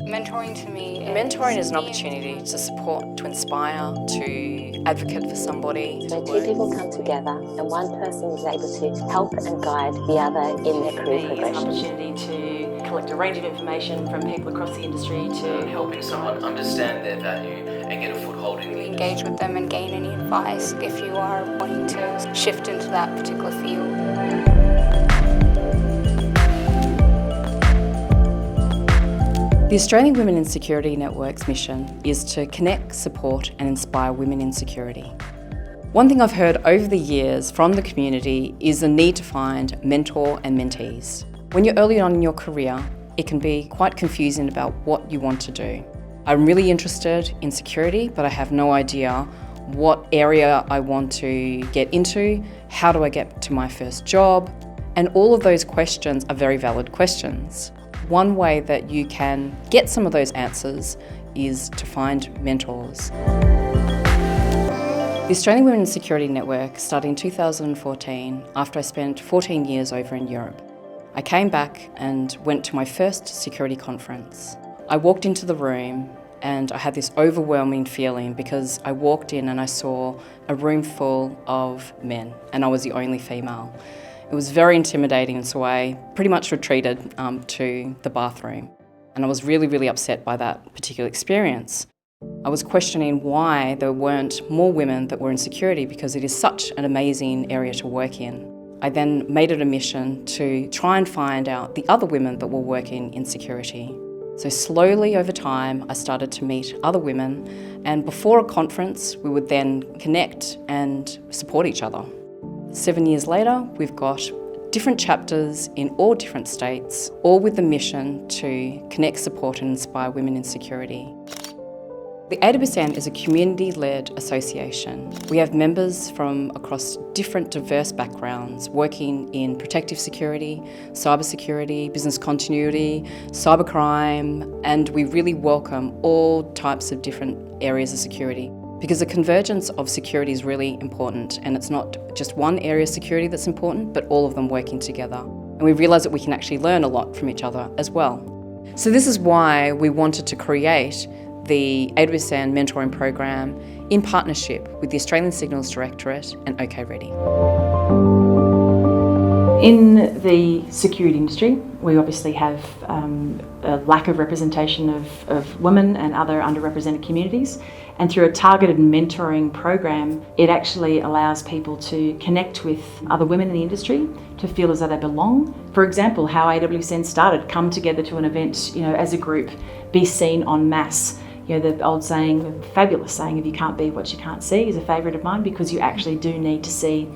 Mentoring to me Mentoring is an opportunity to support, to inspire, to advocate for somebody. When two people come together and one person is able to help and guide the other in their career progression. It's an opportunity to collect a range of information from people across the industry to helping someone understand their value and get a foothold in the engage with them and gain any advice if you are wanting to shift into that particular field. The Australian Women in Security Network's mission is to connect, support and inspire women in security. One thing I've heard over the years from the community is the need to find mentor and mentees. When you're early on in your career, it can be quite confusing about what you want to do. I'm really interested in security, but I have no idea what area I want to get into, how do I get to my first job, and all of those questions are very valid questions. One way that you can get some of those answers is to find mentors. The Australian Women in Security Network started in 2014 after I spent 14 years over in Europe. I came back and went to my first security conference. I walked into the room and I had this overwhelming feeling because I walked in and I saw a room full of men and I was the only female. It was very intimidating, so I pretty much retreated to the bathroom. And I was really upset by that particular experience. I was questioning why there weren't more women that were in security because it is such an amazing area to work in. I then made it a mission to try and find out the other women that were working in security. So slowly over time, I started to meet other women, and before a conference, we would then connect and support each other. 7 years later, we've got different chapters in all different states, all with the mission to connect, support and inspire women in security. The AWSN is a community-led association. We have members from across different diverse backgrounds working in protective security, cybersecurity, business continuity, cybercrime, and we really welcome all types of different areas of security. Because the convergence of security is really important, and it's not just one area of security that's important, but all of them working together. And we realise that we can actually learn a lot from each other as well. So this is why we wanted to create the AWSN mentoring program in partnership with the Australian Signals Directorate and OK Ready. In the security industry, we obviously have a lack of representation of women and other underrepresented communities. And through a targeted mentoring program, it actually allows people to connect with other women in the industry, to feel as though they belong. For example, how AWSN started, come together to an event, as a group, be seen en masse. The old saying, the fabulous saying, if you can't be what you can't see, is a favourite of mine, because you actually do need to see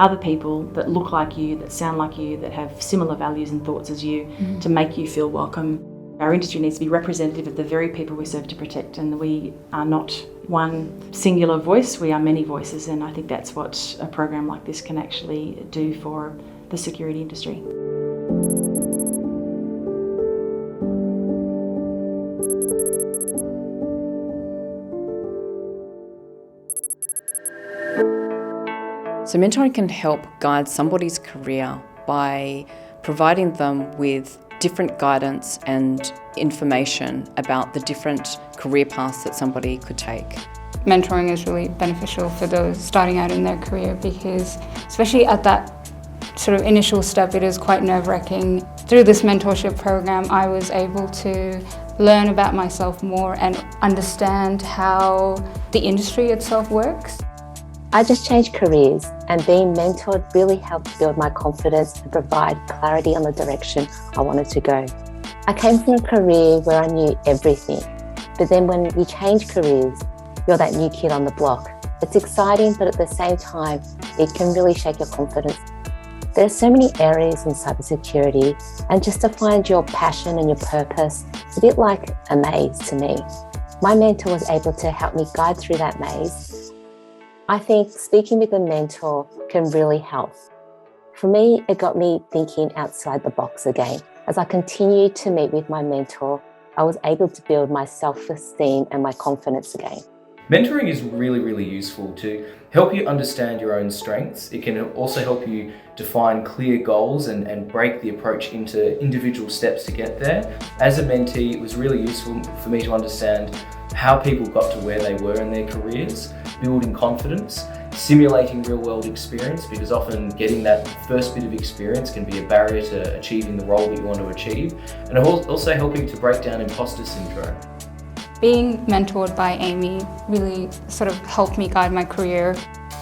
other people that look like you, that sound like you, that have similar values and thoughts as you, to make you feel welcome. Our industry needs to be representative of the very people we serve to protect, and we are not one singular voice, we are many voices, and I think that's what a program like this can actually do for the security industry. So mentoring can help guide somebody's career by providing them with different guidance and information about the different career paths that somebody could take. Mentoring is really beneficial for those starting out in their career because, especially at that sort of initial step, it is quite nerve-wracking. Through this mentorship program, I was able to learn about myself more and understand how the industry itself works. I just changed careers, and being mentored really helped build my confidence and provide clarity on the direction I wanted to go. I came from a career where I knew everything, but then when you change careers, you're that new kid on the block. It's exciting, but at the same time, it can really shake your confidence. There are so many areas in cybersecurity, and just to find your passion and your purpose, it's a bit like a maze to me. My mentor was able to help me guide through that maze. I think speaking with a mentor can really help. For me, it got me thinking outside the box again. As I continued to meet with my mentor, I was able to build my self-esteem and my confidence again. Mentoring is really, really useful to help you understand your own strengths. It can also help you define clear goals and break the approach into individual steps to get there. As a mentee, it was really useful for me to understand how people got to where they were in their careers, building confidence, simulating real-world experience, because often getting that first bit of experience can be a barrier to achieving the role that you want to achieve, and also helping to break down imposter syndrome. Being mentored by Amy really sort of helped me guide my career.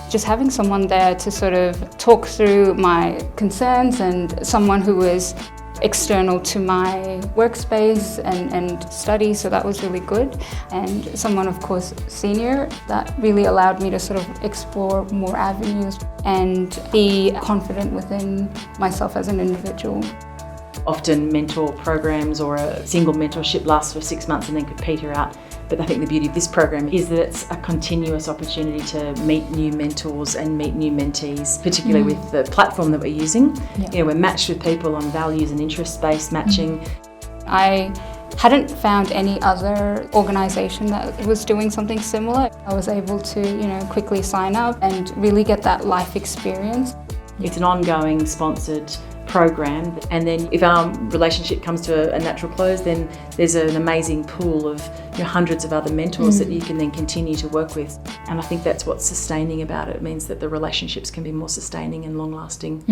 Just having someone there to sort of talk through my concerns and someone who was external to my workspace and study, so that was really good. And someone, of course, senior, that really allowed me to sort of explore more avenues and be confident within myself as an individual. Often mentor programs or a single mentorship lasts for 6 months and then could peter out. But I think the beauty of this program is that it's a continuous opportunity to meet new mentors and meet new mentees, particularly with the platform that we're using. Yeah. You know, we're matched with people on values and interest-based matching. I hadn't found any other organisation that was doing something similar. I was able to, quickly sign up and really get that life experience. It's an ongoing sponsored program, and then if our relationship comes to a natural close, then there's an amazing pool of hundreds of other mentors that you can then continue to work with. And I think that's what's sustaining about it. It means that the relationships can be more sustaining and long lasting.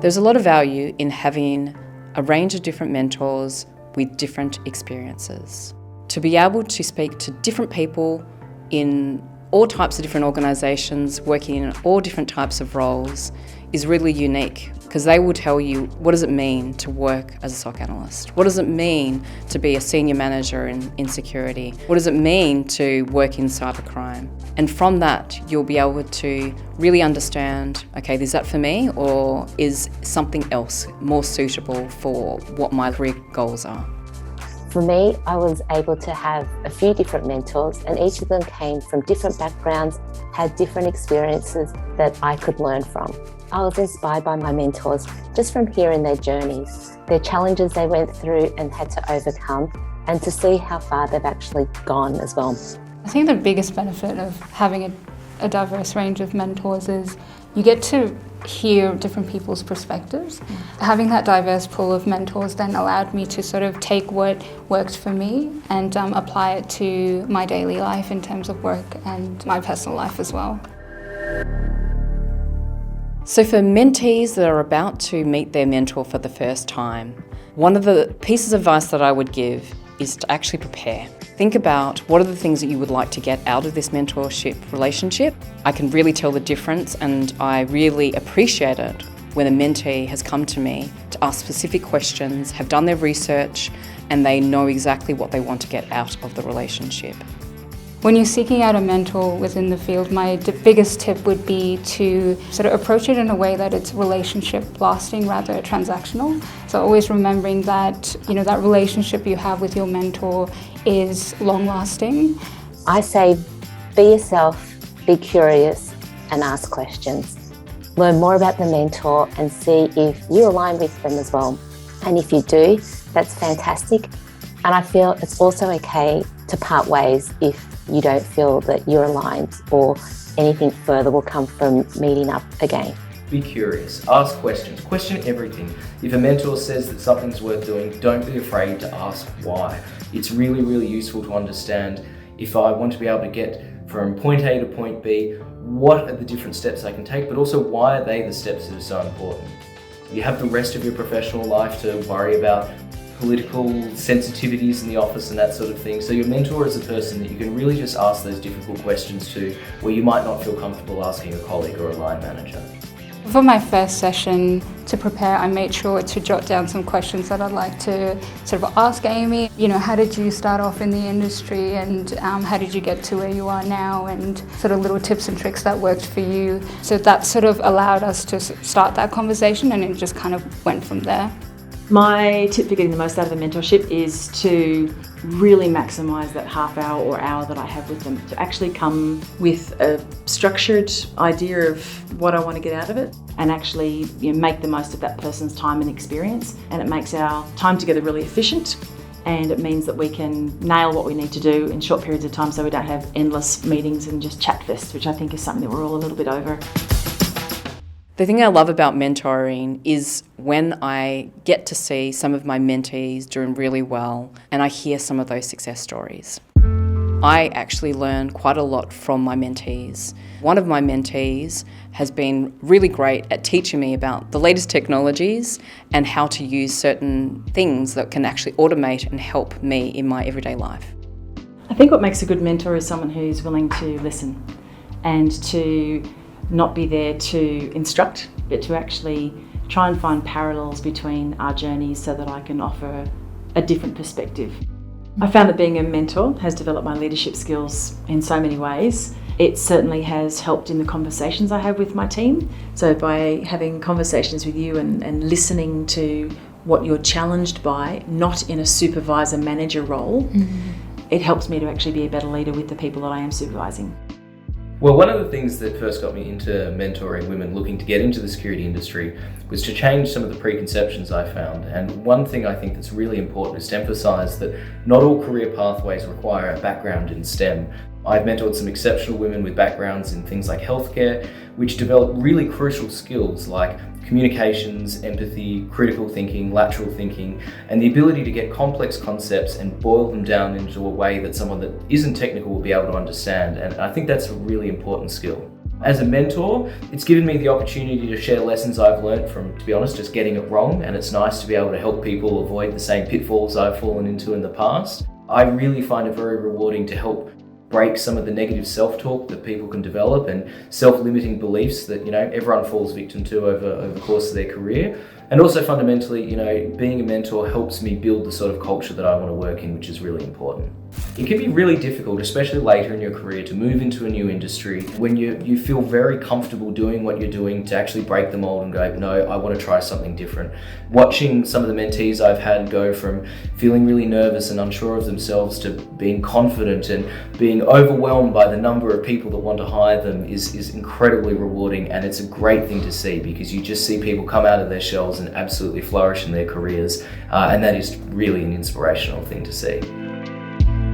There's a lot of value in having a range of different mentors with different experiences. To be able to speak to different people in all types of different organisations, working in all different types of roles, is really unique, because they will tell you, what does it mean to work as a SOC analyst? What does it mean to be a senior manager in security? What does it mean to work in cybercrime? And from that, you'll be able to really understand, okay, is that for me, or is something else more suitable for what my career goals are? For me, I was able to have a few different mentors, and each of them came from different backgrounds, had different experiences that I could learn from. I was inspired by my mentors just from hearing their journeys, their challenges they went through and had to overcome, and to see how far they've actually gone as well. I think the biggest benefit of having a diverse range of mentors is you get to hear different people's perspectives. Having that diverse pool of mentors then allowed me to sort of take what worked for me and apply it to my daily life in terms of work and my personal life as well. So for mentees that are about to meet their mentor for the first time, one of the pieces of advice that I would give is to actually prepare. Think about what are the things that you would like to get out of this mentorship relationship. I can really tell the difference, and I really appreciate it when a mentee has come to me to ask specific questions, have done their research, and they know exactly what they want to get out of the relationship. When you're seeking out a mentor within the field, my biggest tip would be to sort of approach it in a way that it's relationship lasting rather than transactional. So always remembering that, that relationship you have with your mentor is long lasting. I say be yourself, be curious and ask questions. Learn more about the mentor and see if you align with them as well. And if you do, that's fantastic. And I feel it's also okay to part ways if you don't feel that you're aligned or anything further will come from meeting up again. Be curious, ask questions, question everything. If a mentor says that something's worth doing, don't be afraid to ask why. It's really, really useful to understand if I want to be able to get from point A to point B, what are the different steps I can take, but also why are they the steps that are so important. You have the rest of your professional life to worry about political sensitivities in the office and that sort of thing. So your mentor is a person that you can really just ask those difficult questions to, where you might not feel comfortable asking a colleague or a line manager. For my first session to prepare, I made sure to jot down some questions that I'd like to sort of ask Amy. How did you start off in the industry, and how did you get to where you are now, and sort of little tips and tricks that worked for you. So that sort of allowed us to start that conversation, and it just kind of went from there. My tip for getting the most out of a mentorship is to really maximise that half hour or hour that I have with them, to actually come with a structured idea of what I want to get out of it and actually make the most of that person's time and experience. And it makes our time together really efficient, and it means that we can nail what we need to do in short periods of time so we don't have endless meetings and just chat fest, which I think is something that we're all a little bit over. The thing I love about mentoring is when I get to see some of my mentees doing really well and I hear some of those success stories. I actually learn quite a lot from my mentees. One of my mentees has been really great at teaching me about the latest technologies and how to use certain things that can actually automate and help me in my everyday life. I think what makes a good mentor is someone who's willing to listen and to not be there to instruct, but to actually try and find parallels between our journeys so that I can offer a different perspective. I found that being a mentor has developed my leadership skills in so many ways. It certainly has helped in the conversations I have with my team. So by having conversations with you and listening to what you're challenged by, not in a supervisor-manager role, it helps me to actually be a better leader with the people that I am supervising. Well, one of the things that first got me into mentoring women looking to get into the security industry was to change some of the preconceptions I found. And one thing I think that's really important is to emphasise that not all career pathways require a background in STEM. I've mentored some exceptional women with backgrounds in things like healthcare, which develop really crucial skills like communications, empathy, critical thinking, lateral thinking, and the ability to get complex concepts and boil them down into a way that someone that isn't technical will be able to understand. And I think that's a really important skill. As a mentor, it's given me the opportunity to share lessons I've learned from, to be honest, just getting it wrong, and it's nice to be able to help people avoid the same pitfalls I've fallen into in the past. I really find it very rewarding to help break some of the negative self-talk that people can develop and self-limiting beliefs that everyone falls victim to over the course of their career. And also fundamentally, being a mentor helps me build the sort of culture that I want to work in, which is really important. It can be really difficult, especially later in your career, to move into a new industry when you feel very comfortable doing what you're doing, to actually break the mold and go, no, I want to try something different. Watching some of the mentees I've had go from feeling really nervous and unsure of themselves to being confident and being overwhelmed by the number of people that want to hire them is incredibly rewarding, and it's a great thing to see because you just see people come out of their shells and absolutely flourish in their careers, and that is really an inspirational thing to see.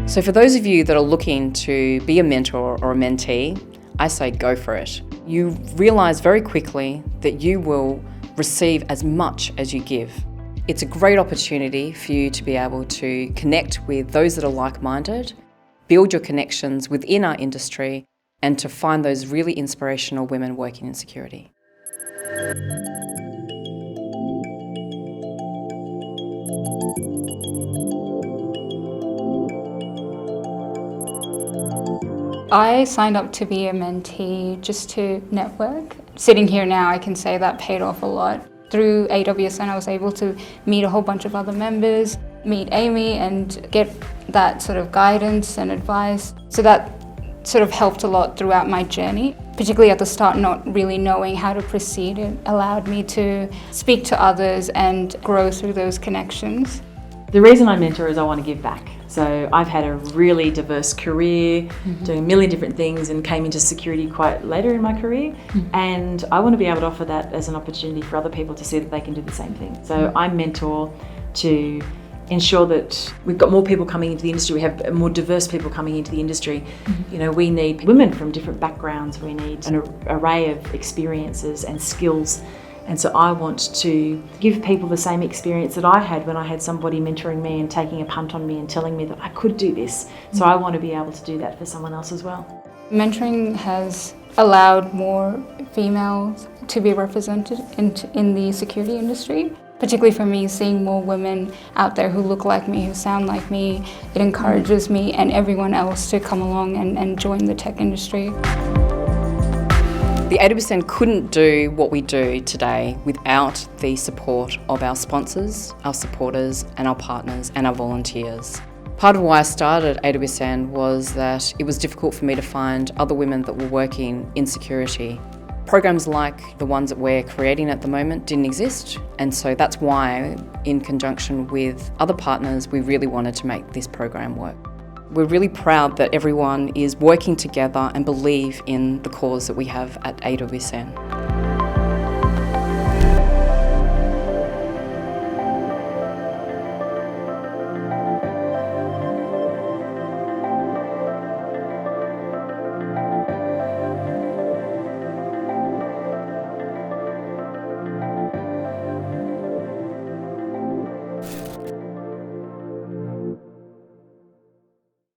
So for those of you that are looking to be a mentor or a mentee, I say go for it. You realise very quickly that you will receive as much as you give. It's a great opportunity for you to be able to connect with those that are like-minded, build your connections within our industry, and to find those really inspirational women working in security. I signed up to be a mentee just to network. Sitting here now, I can say that paid off a lot. Through AWSN, I was able to meet a whole bunch of other members, meet Amy, and get that sort of guidance and advice. So that sort of helped a lot throughout my journey, particularly at the start, not really knowing how to proceed. It allowed me to speak to others and grow through those connections. The reason I mentor is I want to give back. So I've had a really diverse career, doing a million different things, and came into security quite later in my career. And I want to be able to offer that as an opportunity for other people to see that they can do the same thing. So I mentor to ensure that we've got more people coming into the industry, we have more diverse people coming into the industry. We need women from different backgrounds, we need an array of experiences and skills. And so I want to give people the same experience that I had when I had somebody mentoring me and taking a punt on me and telling me that I could do this. So I want to be able to do that for someone else as well. Mentoring has allowed more females to be represented in the security industry. Particularly for me, seeing more women out there who look like me, who sound like me, it encourages me and everyone else to come along and join the tech industry. The AWSN couldn't do what we do today without the support of our sponsors, our supporters, and our partners and our volunteers. Part of why I started AWSN was that it was difficult for me to find other women that were working in security. Programs like the ones that we're creating at the moment didn't exist, and so that's why, in conjunction with other partners, we really wanted to make this program work. We're really proud that everyone is working together and believe in the cause that we have at AWSN.